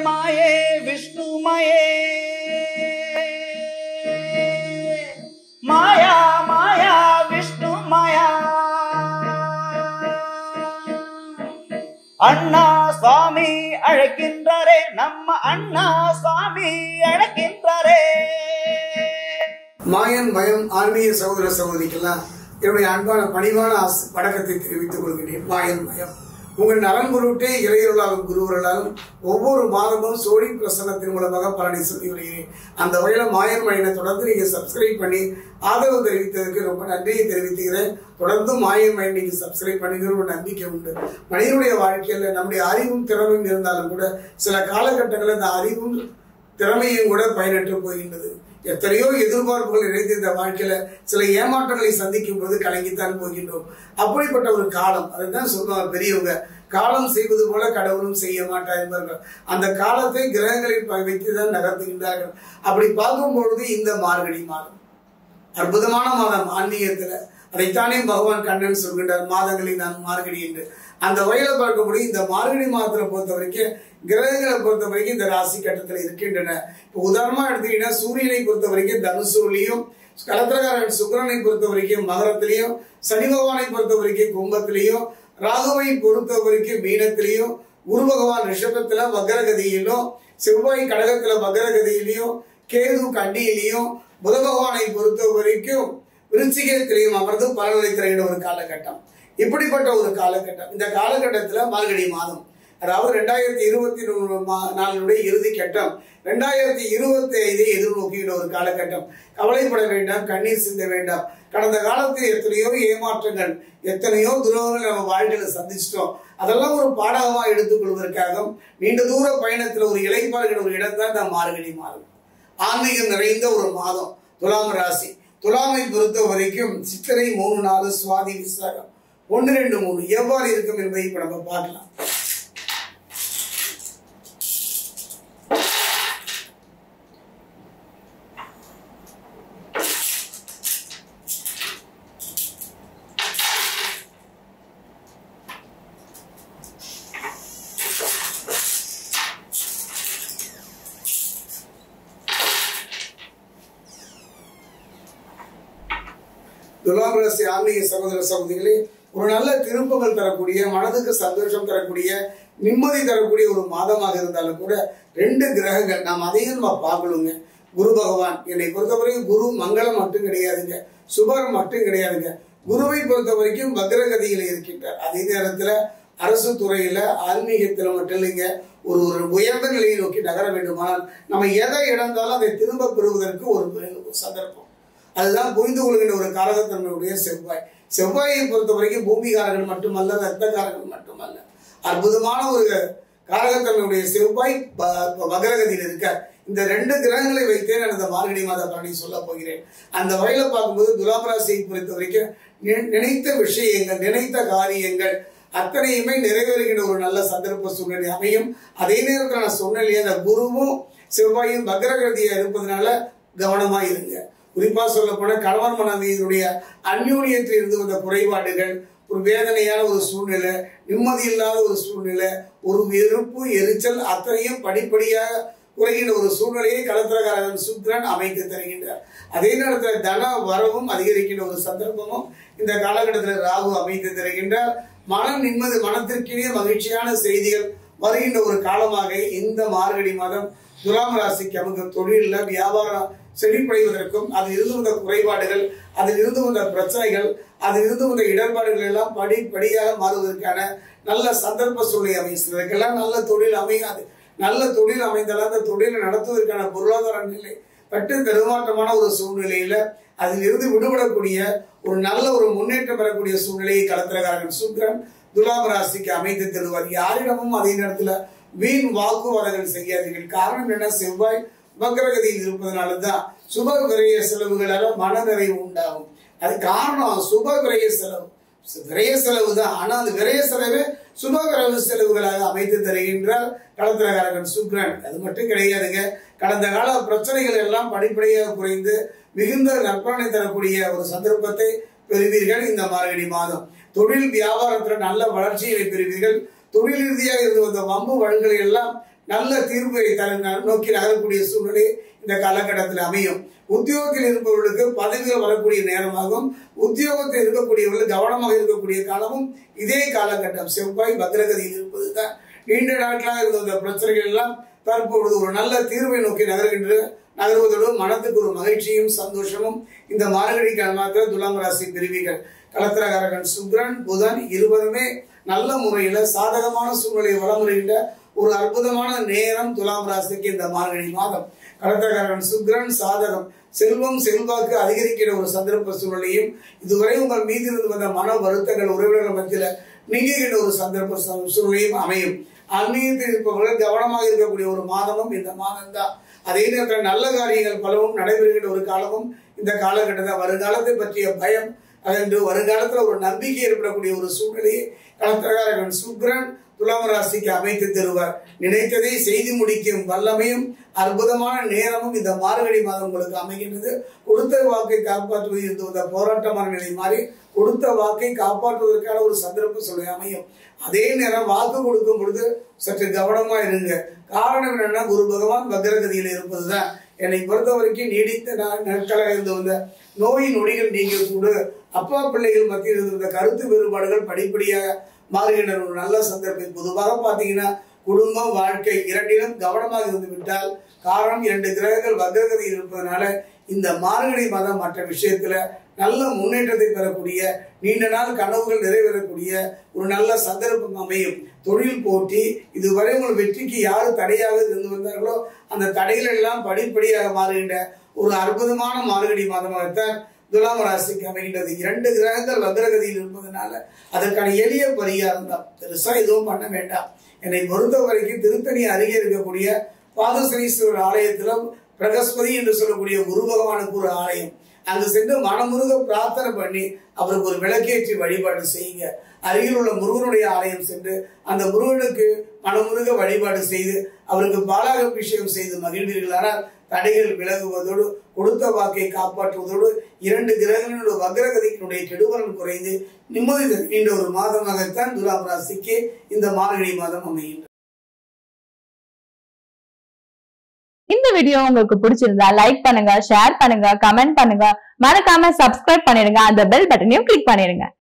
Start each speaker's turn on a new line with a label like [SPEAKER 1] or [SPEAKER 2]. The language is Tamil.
[SPEAKER 1] माये विष्णुमये माया माया विष्णुमया अण्णा स्वामी अழைக்கின்றாரே நம்ம அண்ணா स्वामी அழைக்கின்றாரே
[SPEAKER 2] மாயன் மயம் ஆன்மீக சகோதர சகோதரிக்கெல்லாம் என்னுடைய அன்பான பணிவான வணக்கத்தை தெரிவித்துக் கொள்கிறேன். மாயன் மயம் உங்கள் நலன் பொருட்டே இறையொருளாலும் குருவர்களாலும் ஒவ்வொரு மாதமும் சோழி பிரசன்னத்தின் மூலமாக பலனை சொல்லி வருகிறேன். அந்த வகையில மாயன் மயனை தொடர்ந்து நீங்க சப்ஸ்கிரைப் பண்ணி ஆதரவு தெரிவித்ததற்கு ரொம்ப நன்றியை தெரிவித்துக்கிறேன். தொடர்ந்து மாயன் மயன் நீங்க சப்ஸ்கிரைப் பண்ணிக்கிற ஒரு நம்பிக்கை உண்டு. மனிதனுடைய வாழ்க்கையில நம்முடைய அறிவும் திறமையும் இருந்தாலும் கூட சில காலகட்டங்களில் இந்த அறிவும் திறமையும் கூட பயனற்று போகின்றது. எத்தனையோ எதிர்பார்ப்புகள் இணைந்து இந்த வாழ்க்கையில சில ஏமாற்றங்களை சந்திக்கும் போது கலங்கித்தான் போகின்றோம். அப்படிப்பட்ட ஒரு காலம், அதுதான் சொல்லுவாங்க பெரியவங்க, காலம் செய்வது போல கடவுளும் செய்ய மாட்டார் என்பார்கள். அந்த காலத்தை கிரகங்களில் வைத்துதான் நகர்த்துகின்றார்கள். அப்படி பார்க்கும் பொழுது இந்த மார்கழி மாதம் அற்புதமான மாதம் ஆன்மீகத்துல. அதைத்தானே பகவான் கண்ணன் சொல்கின்றார், மாதங்களில் நான் மார்கழி என்று. அந்த வகையில பார்க்க முடியும். இந்த மார்கழி மாதத்தை பொறுத்த வரைக்கும் கிரகங்களை பொறுத்த வரைக்கும் இந்த ராசி கட்டத்தில் இருக்கின்றன. இப்போ உதாரணமா எடுத்தீங்கன்னா சூரியனை பொறுத்த வரைக்கும் தனுசுலையும், கலத்திரகாரன் சுக்கிரனை பொறுத்த வரைக்கும் மகரத்திலையும், சனி பகவானை பொறுத்த வரைக்கும் கும்பத்திலையும், ராகுவை பொறுத்த வரைக்கும் மீனத்திலையும், குரு பகவான் ரிஷபத்துல வக்ரகதியிலும், செவ்வாய் கடகத்துல வக்ரகதியிலையும், கேது கண்டியிலையும், புத பகவானை பொறுத்த வரைக்கும் விருச்சிகத்திலையும் அமர்ந்து பலனை தருகிற ஒரு காலகட்டம். இப்படிப்பட்ட ஒரு காலகட்டம். இந்த காலகட்டத்துல மார்கழி மாதம், அதாவது 2024 இறுதி கட்டம், 2025 எதிர்நோக்கிற ஒரு காலகட்டம். கவலைப்பட வேண்டாம், கண்ணீர் சிந்த வேண்டாம். கடந்த காலத்தில் எத்தனையோ ஏமாற்றங்கள், எத்தனையோ துரோகங்கள் நம்ம வாழ்க்கையில சந்திச்சிட்டோம். அதெல்லாம் ஒரு பாடகமா எடுத்துக்கொள்வதற்காக நீண்ட தூர பயணத்துல ஒரு இளைப்பாறுகிற ஒரு இடம் தான் இந்த மார்கழி மாதம். ஆன்மீகம் நிறைந்த ஒரு மாதம். துலாம் ராசி, துலாமை பொறுத்த வரைக்கும் சித்திரை 3 4 சுவாதி விசாகம் 1 2 3 எவ்வாறு இருக்கும் என்பதை இப்ப நம்ம பார்க்கலாம். துலாம் ராசி ஆன்மீக சகோதர சகோதரிகளே, ஒரு நல்ல திருப்பங்கள் தரக்கூடிய, மனதுக்கு சந்தோஷம் தரக்கூடிய, நிம்மதி தரக்கூடிய ஒரு மாதமாக இருந்தாலும் கூட 2 கிரகங்கள் நாம் அதையும் நம்ம பார்க்கணுங்க. குரு பகவான், என்னை பொறுத்தவரைக்கும் குரு மங்களம் மட்டும் கிடையாதுங்க, சுபர் மட்டும் கிடையாதுங்க. குருவை பொறுத்த வரைக்கும் வக்ரகதியில இருக்கின்றார். அதே நேரத்துல அரசு துறையில ஆன்மீகத்துல மட்டும் இல்லைங்க, ஒரு உயர்ந்த நிலையை நோக்கி நகர வேண்டுமானால் நம்ம எதை இழந்தாலும் அதை திரும்ப பெறுவதற்கு ஒரு சந்தர்ப்பம். அதுதான் புரிந்து கொள்கின்ற ஒரு காரகத்தன்மையுடைய செவ்வாய். செவ்வாயை பொறுத்த வரைக்கும் பூமிகாரர்கள் மட்டுமல்ல, ரத்தக்காரர்கள் மட்டுமல்ல, அற்புதமான ஒரு காரகத்தன்மையுடைய செவ்வாய் வக்ரகதியில் இருக்க. இந்த 2 கிரகங்களை வைத்தே நான் இந்த மார்கழி மாத பலனை சொல்ல போகிறேன். அந்த வகையில பார்க்கும்போது துலாம் ராசியை பொறுத்த வரைக்கும் நினைத்த விஷயங்கள், நினைத்த காரியங்கள் அத்தனையுமே நிறைவேறுகின்ற ஒரு நல்ல சந்தர்ப்ப சூழ்நிலை அமையும். அதே நேரத்தில் நான் சொன்னேன், அந்த குருவும் செவ்வாயும் வக்ரகதியா இருப்பதனால கவனமா இருங்க. குறிப்பா சொல்ல போன கணவன் மனைவியினுடைய அந்யோன்யத்தில் இருந்து வந்த குறைபாடுகள், ஒரு வேதனையான ஒரு சூழ்நிலை, நிம்மதி இல்லாத ஒரு சூழ்நிலை, ஒரு வெறுப்பு எரிச்சல் அத்தனையும் படிப்படியாக குறைகின்ற ஒரு சூழ்நிலையை கலத்திரகாரன் சுக்கிரன் அமைத்து தருகின்றார். அதே நேரத்தில் தன வரவும் அதிகரிக்கின்ற ஒரு சந்தர்ப்பமும் இந்த காலகட்டத்தில் ராகு அமைத்து தருகின்றார். மன நிம்மதி, மனத்திற்கினிய மகிழ்ச்சியான செய்திகள் வருகின்ற ஒரு காலமாக இந்த மார்கழி மாதம் துலாம் ராசிக்கு அமைந்த தொழில வியாபாரம் செழிப்படைவதற்கும், அதில் இருந்து வந்த குறைபாடுகள், அதில் இருந்து வந்த பிரச்சனைகள், அதில் இருந்து வந்த இடர்பாடுகள் எல்லாம் படிப்படியாக மாறுவதற்கான நல்ல சந்தர்ப்ப சூழ்நிலை அமைச்சதற்கெல்லாம் நல்ல தொழில் அமையாது. நல்ல தொழில் அமைந்தால் அந்த தொழிலை நடத்துவதற்கான பொருளாதார நிலை பட்டு தருமாற்றமான ஒரு சூழ்நிலையில அதில் இருந்து விடுபடக்கூடிய ஒரு நல்ல ஒரு முன்னேற்றம் பெறக்கூடிய சூழ்நிலையை கலத்திரகாரன் சுக்கிரன் துலாம் ராசிக்கு அமைத்து தருவார். யாரிடமும் அதே நேரத்தில் வீண் வாக்குவாதங்கள் செய்யாதீர்கள். காரணம் என்ன? செவ்வாய் வக்ரகதியில் இருப்பதனாலதான் சுப விரய செலவுகளால மன நிறைவு உண்டாகும். அது காரணம் சுப விரய செலவு. விரய செலவு தான், ஆனா அந்த விரய செலவே சுப விரய செலவுகளாக அமைத்து தருகின்றார் கலத்திரகாரகன் சுக்கிரன். அது மட்டும் கிடையாதுங்க, கடந்த கால பிரச்சனைகள் எல்லாம் படிப்படியாக குறைந்து மிகுந்த நற்பலனை தரக்கூடிய ஒரு சந்தர்ப்பத்தை பெறுவீர்கள் இந்த மார்கழி மாதம். தொழில் வியாபாரத்துல நல்ல வளர்ச்சியை பெறுவீர்கள். தொழில் ரீதியாக இருந்து வந்த வம்பு வழக்குகளை எல்லாம் நல்ல தீர்வை நோக்கி நகரக்கூடிய சூழ்நிலை இந்த காலகட்டத்தில் அமையும். உத்தியோகத்தில் இருப்பவர்களுக்கு பதவிகள் வரக்கூடிய நேரமாகும். உத்தியோகத்தில் இருக்கக்கூடியவர்கள் கவனமாக இருக்கக்கூடிய காலமும் இதே காலகட்டம். செவ்வாய் பத்திரகதியில் இருப்பதுதான் நீண்ட நாட்களாக இருந்த பிரச்சனைகள் எல்லாம் தற்பொழுது ஒரு நல்ல தீர்வை நோக்கி நகர்வதோடு மனத்துக்கு ஒரு மகிழ்ச்சியும் சந்தோஷமும் இந்த மார்கழி காலமாக துலாம் ராசி பிரிவிகள். களத்திரகாரகன் சுக்கிரன் புதன் இருவருமே நல்ல முறையில சாதகமான சூழ்நிலை வளமுறையில ஒரு அற்புதமான நேரம் துலாம் ராசிக்கு இந்த மார்கழி மாதம். களத்திரகாரகன் சுக்கிரன் சாதகம், செல்வம் செல்வாக்கு அதிகரிக்கிற ஒரு சந்தர்ப்ப சூழ்நிலையும், இதுவரை உங்கள் மீது இருந்து வந்த மன வருத்தங்கள் உறவினர்கள் மத்தியில நீங்குகின்ற ஒரு சந்தர்ப்ப சூழ்நிலையும் அமையும். ஆன்மீகத்தில் இருப்பவர்கள் கவனமாக இருக்கக்கூடிய ஒரு மாதமும் இந்த மாதம் தான். அதே நேரத்தில் நல்ல காரியங்கள் பலவும் நடைபெறுகின்ற ஒரு காலமும் இந்த காலகட்டத்தில். வருங்காலத்தை பற்றிய பயம் அதென்று வருங்காலத்தில் ஒரு நம்பிக்கை ஏற்படக்கூடிய ஒரு சூழ்நிலையை களத்திரகாரகன் சுக்கிரன் துலாம் ராசிக்கு அமைத்து தருவார். நினைத்ததை செய்து முடிக்கும் வல்லமையும் அற்புதமான நேரமும் இந்த மார்கழி மாதம் உங்களுக்கு அமைகின்றது. கொடுத்த வாக்கை காப்பாற்றுவது இருந்த போராட்டமான நிலை மாறி கொடுத்த வாக்கை காப்பாற்றுவதற்கான ஒரு சந்தர்ப்ப சூழ்நிலை அமையும். அதே நேரம் வாக்கு கொடுக்கும் பொழுது சற்று கவனமா இருங்க. காரணம் என்னன்னா, குரு பகவான் வக்ரகதியில் இருப்பதுதான். என்னை பொறுத்த வரைக்கும் நீடித்த நாட்களாக இருந்து வந்த நோய் நொடிகள் நீங்க அப்பா பிள்ளைகள் மத்தியில் இருந்த கருத்து வேறுபாடுகள் படிப்படியாக மாறுகின்ற ஒரு நல்ல சந்தர்ப்பம். பொதுவாக பாத்தீங்கன்னா குடும்பம் வாழ்க்கை இரண்டிலும் கவனமாக இருந்து விட்டால், காரணம் 2 கிரகங்கள் வக்ரகதியில் இருப்பதனால இந்த மார்கழி மாதம் மற்ற விஷயத்துல நல்ல முன்னேற்றத்தை பெறக்கூடிய, நீண்ட நாள் கனவுகள் நிறைவேறக்கூடிய ஒரு நல்ல சந்தர்ப்பம் அமையும். தொழில் போட்டி, இதுவரை உங்கள் வெற்றிக்கு யாரு தடையாக இருந்து வந்தார்களோ அந்த தடைகள் எல்லாம் படிப்படியாக மாறுகின்ற ஒரு அற்புதமான மார்கழி மாதமாகத்தான் துலாம் ராசிக்கு அமைகின்றது. 2 கிரகங்கள் வக்ரகதியில் இருப்பதனால அதற்கான எளிய பரிகாரம் தான். பெருசா எதுவும் பண்ண வேண்டாம். என்னை பொறுத்த வரைக்கும் திருத்தணி அருகே இருக்கக்கூடிய பாதசனீஸ்வரர் ஆலயத்துல பிரகஸ்பதி என்று சொல்லக்கூடிய குரு பகவானுக்கு ஒரு ஆலயம், அங்கு சென்று மனமுருக பிரார்த்தனை பண்ணி அவருக்கு ஒரு விளக்கேற்றி வழிபாடு செய்யுங்க. அருகில் உள்ள முருகனுடைய ஆலயம் சென்று அந்த முருகனுக்கு மனமுருக வழிபாடு செய்து அவருக்கு பாலாபிஷேகம் செய்து மகிழ்ந்தீர்களானால் தடைகள் விலகுவதோடு கொடுத்த வாக்கை காப்பாற்றுவதோடு 2 கிரகங்களுடைய வக்ரகதியினுடைய கெடுபலன் குறைந்து நிம்மதி தருகின்ற ஒரு மாதமாகத்தான் துலாம் ராசிக்கு இந்த மார்கழி மாதம் அமைகின்றது.
[SPEAKER 3] இந்த வீடியோ உங்களுக்கு பிடிச்சிருந்தா லைக் பண்ணுங்க, ஷேர் பண்ணுங்க, கமெண்ட் பண்ணுங்க, மறக்காம சப்ஸ்கிரைப் பண்ணிடுங்க, அந்த பெல் பட்டனையும் கிளிக் பண்ணிடுங்க.